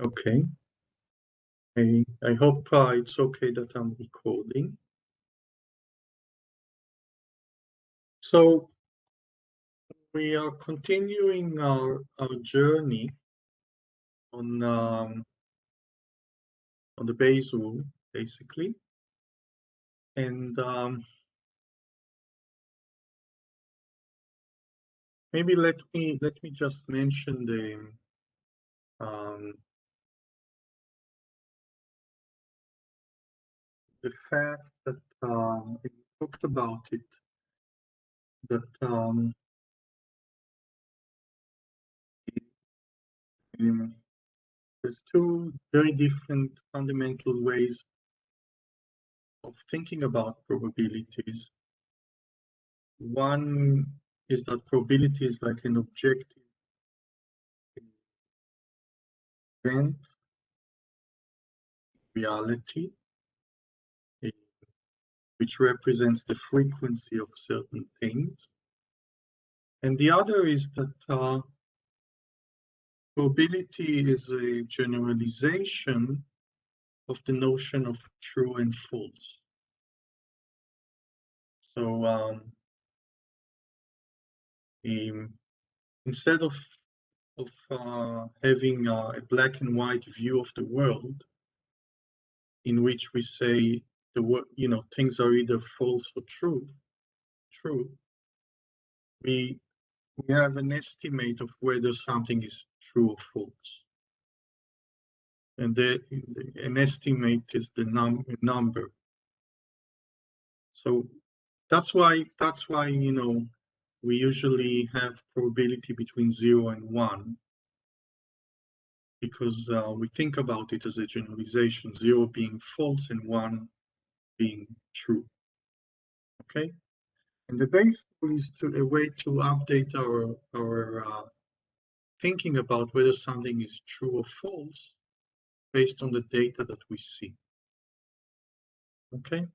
Okay. I hope it's okay that I'm recording. So we are continuing our journey on the Bayes rule, basically, and maybe let me just mention the fact that we talked about it, that there's two very different fundamental ways of thinking about probabilities. One is that probability is like an objective event, reality, eh, which represents the frequency of certain things. And the other is that probability is a generalization of the notion of true and false. So instead of having a black and white view of the world, in which we say things are either false or true, we have an estimate of whether something is true or false, and an estimate is the number. So that's why we usually have probability between 0 and 1, because we think about it as a generalization, 0 being false and 1 being true. Okay, and the Bayes rule is a way to update our thinking about whether something is true or false based on the data that we see. Okay,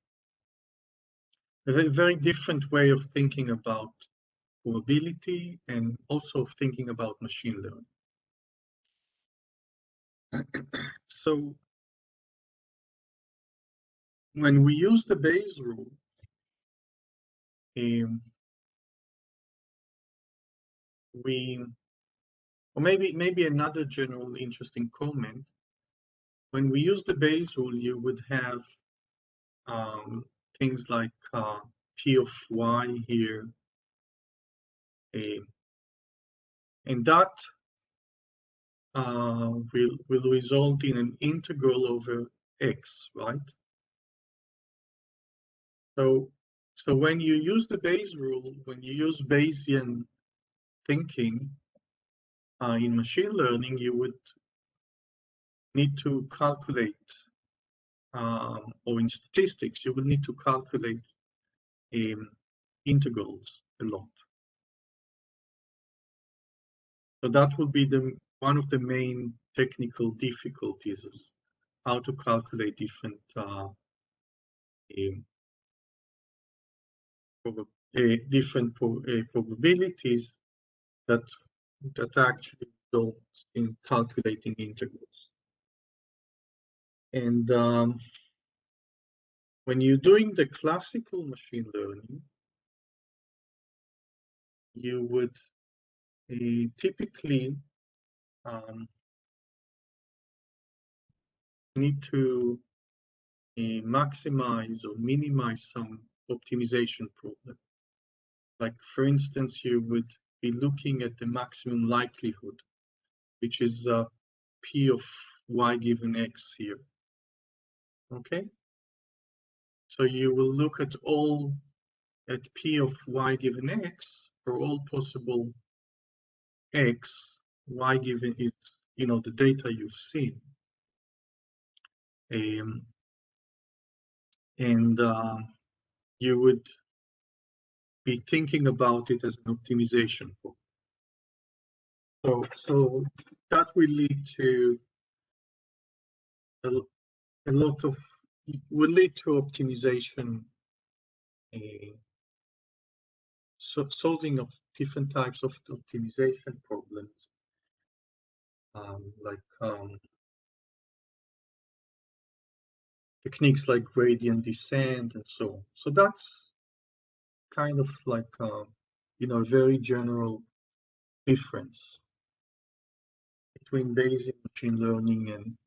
a very different way of thinking about probability and also of thinking about machine learning. So when we use the Bayes rule, or maybe another general interesting comment, when we use the Bayes rule, you would have things like P of y here, and that will result in an integral over x, right? So when you use the Bayes rule, when you use Bayesian thinking in machine learning, you would need to calculate, or in statistics, you will need to calculate integrals a lot. So that would be one of the main technical difficulties, is how to calculate different probabilities that actually result in calculating integrals. And when you're doing the classical machine learning, you would typically need to maximize or minimize some optimization problem. Like, for instance, you would be looking at the maximum likelihood, which is P of y given x here. Okay? So you will look at P of y given x for all possible x, y given is the data you've seen. And you would be thinking about it as an optimization problem. So that will lead to will lead to optimization, solving of different types of optimization problems, like techniques like gradient descent and so on. So that's kind of like a very general difference between basic machine learning and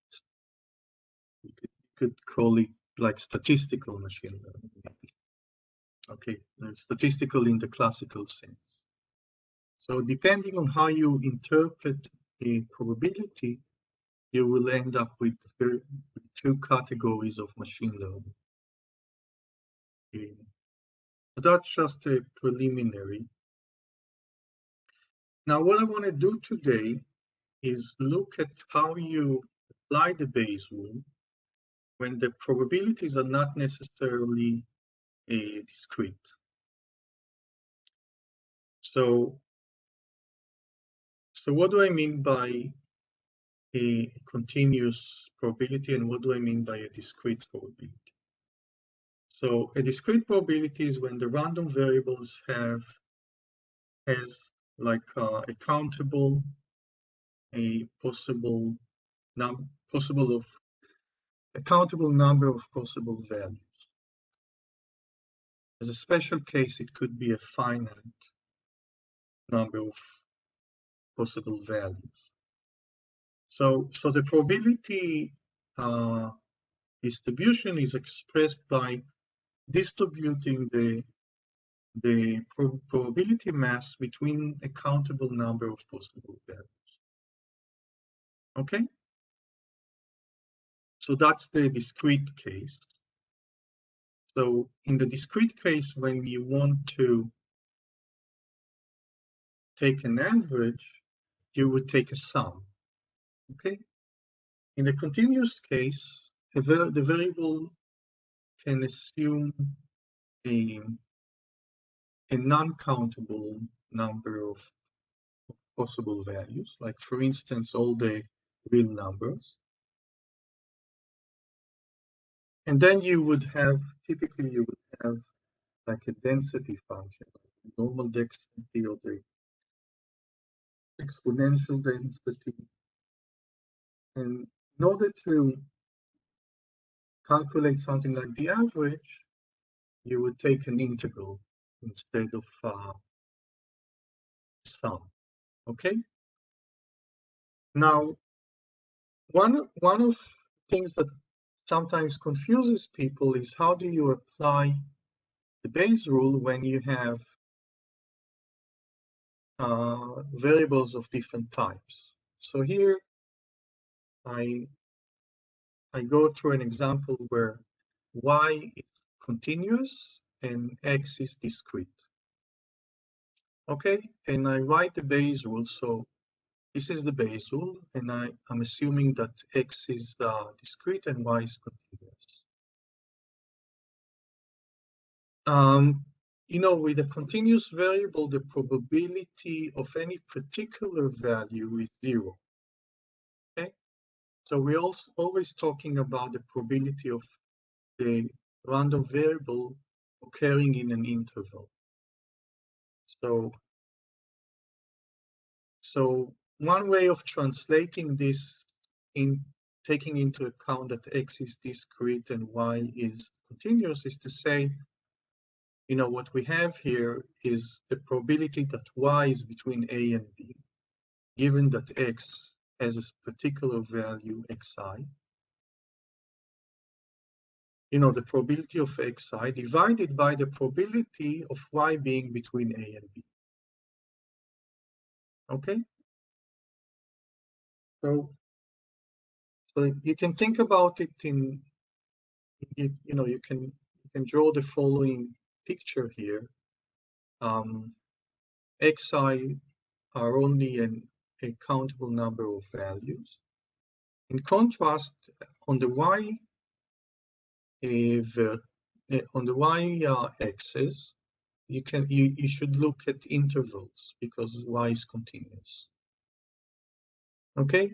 you could call it like statistical machine learning. Okay, statistical in the classical sense. So depending on how you interpret a probability, you will end up with two categories of machine learning. Okay. So that's just a preliminary. Now, what I want to do today is look at how you apply the Bayes rule when the probabilities are not necessarily discrete. So what do I mean by a continuous probability, and what do I mean by a discrete probability? So a discrete probability is when the random variables has like a countable, a countable number of possible values. As a special case, it could be a finite number of possible values. So the probability distribution is expressed by distributing the probability mass between a countable number of possible values. Okay? So that's the discrete case. So in the discrete case, when you want to take an average, you would take a sum. Okay? In the continuous case, the variable can assume a non-countable number of possible values, like for instance, all the real numbers. And then typically you would have like a density function, like the normal density or the exponential density. And in order to calculate something like the average, you would take an integral instead of sum. Okay. Now, one of things that sometimes confuses people is how do you apply the Bayes rule when you have variables of different types. So here I go through an example where y is continuous and x is discrete. Okay, and I write the Bayes rule. So this is the Bayes rule, and I'm assuming that x is discrete and y is continuous. With a continuous variable, the probability of any particular value is 0. Okay, so we're also always talking about the probability of the random variable occurring in an interval. So one way of translating this in taking into account that x is discrete and y is continuous is to say, what we have here is the probability that y is between a and b, given that x has a particular value xi. The probability of xi divided by the probability of y being between a and b. Okay? So you can think about it you can draw the following picture here. Xi are only a countable number of values. In contrast, on the y axis, you should look at intervals because y is continuous. Okay?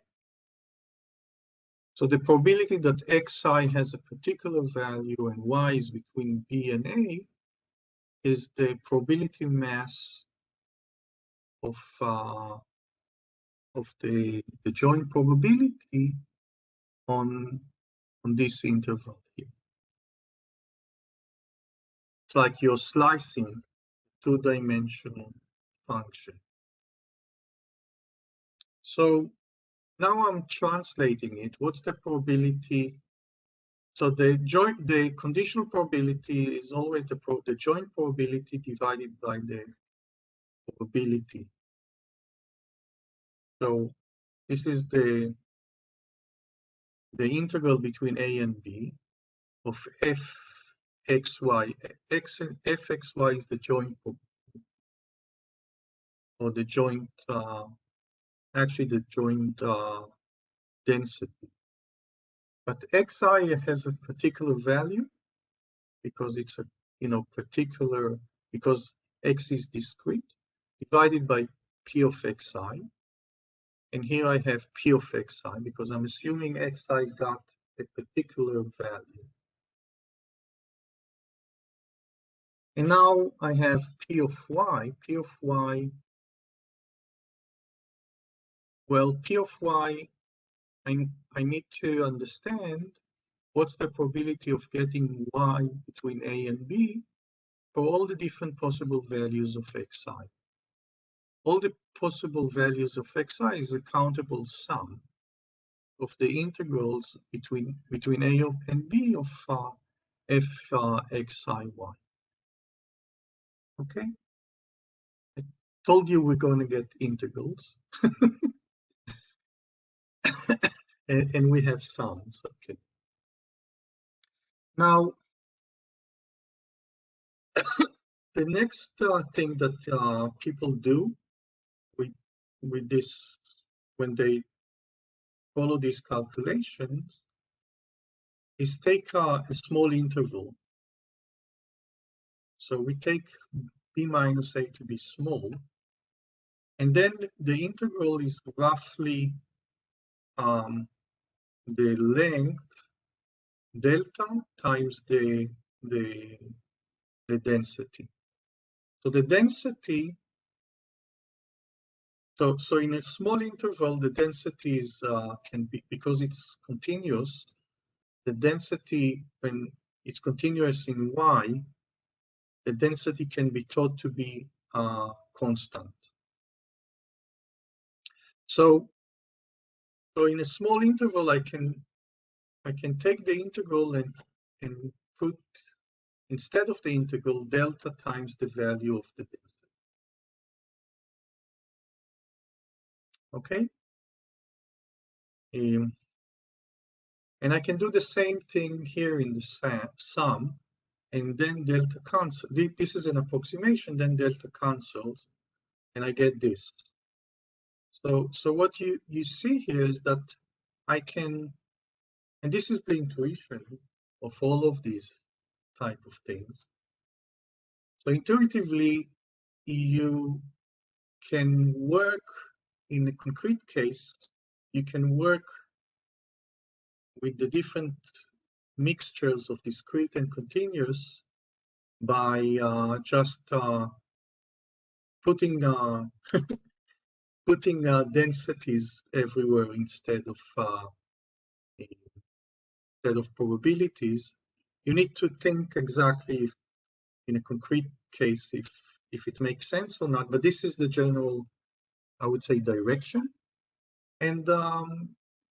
So the probability that xi has a particular value and y is between b and a is the probability mass of the joint probability on this interval here. It's like you're slicing two-dimensional function. So now I'm translating it. What's the probability? So the conditional probability is always the joint probability divided by the probability. So this is the integral between a and b of fxy. Fxy is the joint, or the joint, actually the joint density. But xi has a particular value because it's a particular, because x is discrete, divided by p of xi. And here I have p of xi because I'm assuming xi got a particular value. And now I have p of y. P of y, well, p of y, I need to understand what's the probability of getting y between a and b for all the different possible values of xi. All the possible values of xi is a countable sum of the integrals between a and b of f xi y. Okay, I told you we're going to get integrals, and we have sums. Okay. Now, the next thing that people do with this, when they follow these calculations, is take a small interval. So we take b minus a to be small, and then the integral is roughly the length delta times the density. So the density, so in a small interval, the density is can be, because it's continuous, the density, when it's continuous in y, the density can be thought to be constant. So in a small interval, I can take the integral and put, instead of the integral, delta times the value of the density. Okay? And I can do the same thing here in the sum, and then delta cancels. This is an approximation, then delta cancels, and I get this. So what you see here is that I can, and this is the intuition of all of these type of things. So intuitively, you can work in a concrete case, you can work with the different mixtures of discrete and continuous by just putting putting densities everywhere instead of probabilities. You need to think exactly in a concrete case if it makes sense or not. But this is the general, I would say, direction. And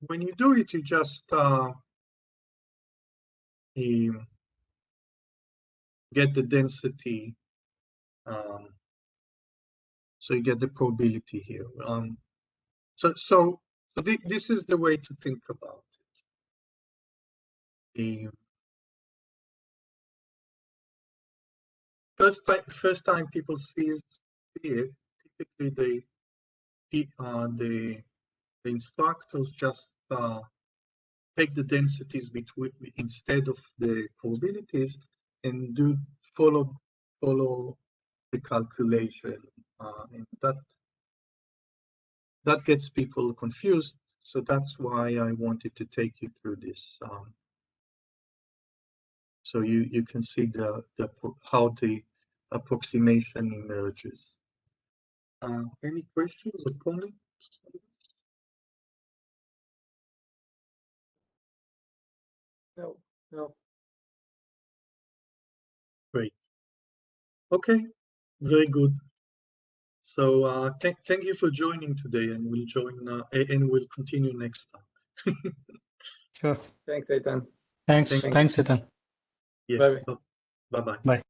when you do it, you just get the density. So you get the probability here. So this is the way to think about it. First time people see it, typically the instructors just take the densities between instead of the probabilities and follow the calculation, and that gets people confused. So that's why I wanted to take you through this, so you can see how the approximation emerges. Any questions or comments? No. Great. Okay, very good. So thank you for joining today, and we'll continue next time. Sure. Thanks, Eitan. Thanks, Eitan. Yeah. Bye. Bye bye. Bye.